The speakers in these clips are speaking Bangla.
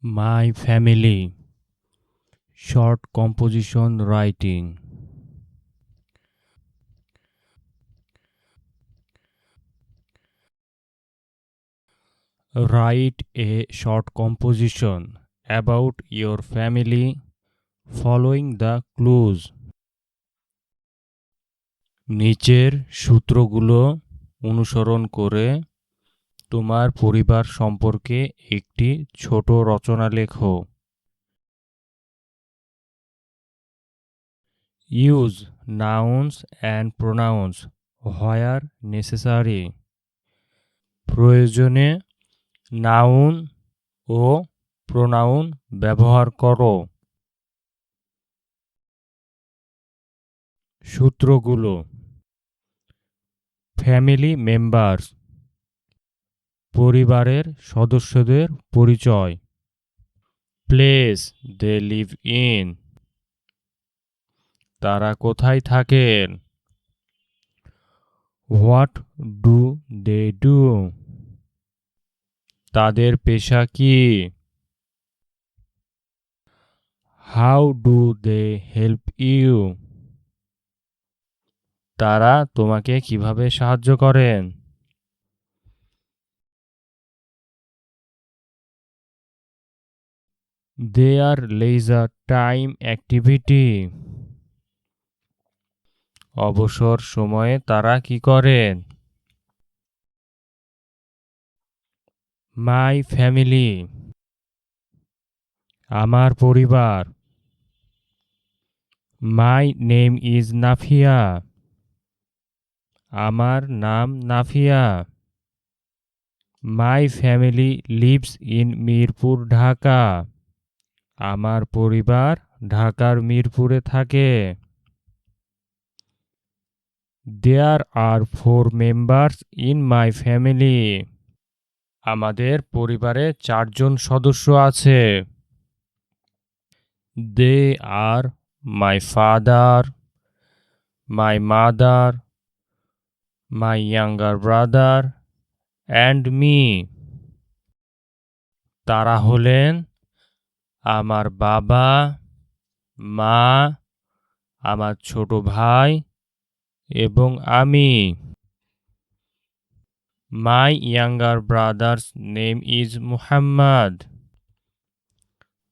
My family. Short composition writing. Write a short composition about your family following the clues. নিচের সূত্রগুলো অনুসরণ করে তোমার পরিবার সম্পর্কে একটি ছোট রচনা লেখো। Use nouns and pronouns where necessary. প্রয়োজনে নাউন ও প্রোনাউন ব্যবহার করো। সূত্রগুলো: ফ্যামিলি মেম্বার্স, পরিবারের সদস্যদের পরিচয়। প্লেস দে লিভ ইন, তারা কোথায় থাকেন। হোয়াট ডু দে ডু, তাদের পেশা কি। How do they help you, তারা তোমাকে কিভাবে সাহায্য করেন। দেয়ার লেজার টাইম অ্যাক্টিভিটি, অবসর সময়ে তারা কি করেন। মাই ফ্যামিলি, আমার পরিবার। মাই নেম ইজ নাফিয়া, আমার নাম Nafia. My family lives in Mirpur, Dhaka, আমার পরিবার ঢাকার মিরপুরে থাকে। There are 4 members in my family, আমাদের পরিবারে 4 জন সদস্য আছে। They are my father, my mother, my younger brother and me, তারা হলেন আমার বাবা, মা, আমার ছোট ভাই এবং আমি। My younger brother's name is Muhammad,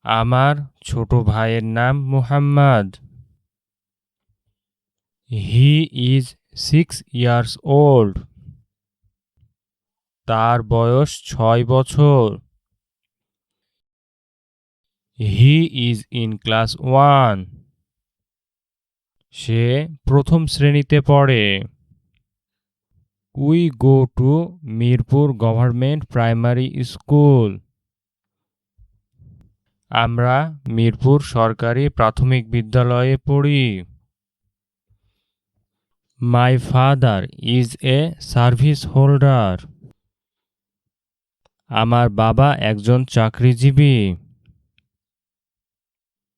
আমার ছোট ভাইয়ের নাম Muhammad. He is 6 years old, তার বয়স 6 বছর। হি ইজ ইন ক্লাস 1, সে প্রথম শ্রেণীতে পড়ে। We go to Mirpur government primary school, আমরা মিরপুর সরকারি প্রাথমিক বিদ্যালয়ে পড়ি। My father is a service holder, আমার বাবা একজন চাকরিজীবী।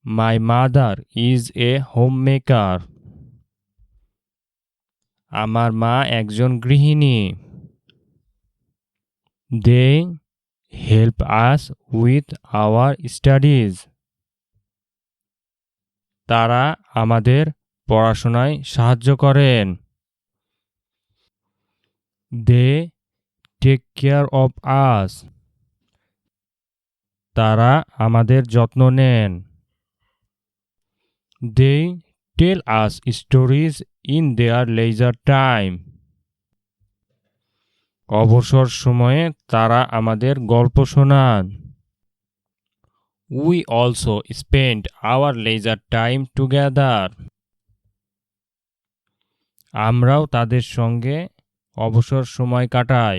My mother is a home maker, আমার মা একজন গৃহিণী। They help us with our studies, তারা আমাদের পড়াশোনায় সাহায্য করেন। They take care of us, তারা আমাদের যত্ন নেন। They tell us stories in their leisure time, অবসর সময়ে তারা আমাদের গল্প শোনান। We also spend our leisure time together, আমরাও তাদের সঙ্গে অবসর সময় কাটাই।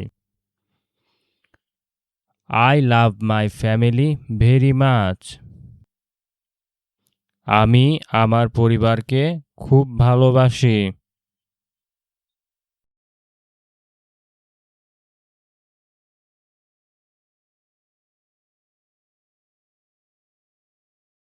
I love my family very much, আমি আমার পরিবারকে খুব ভালোবাসি।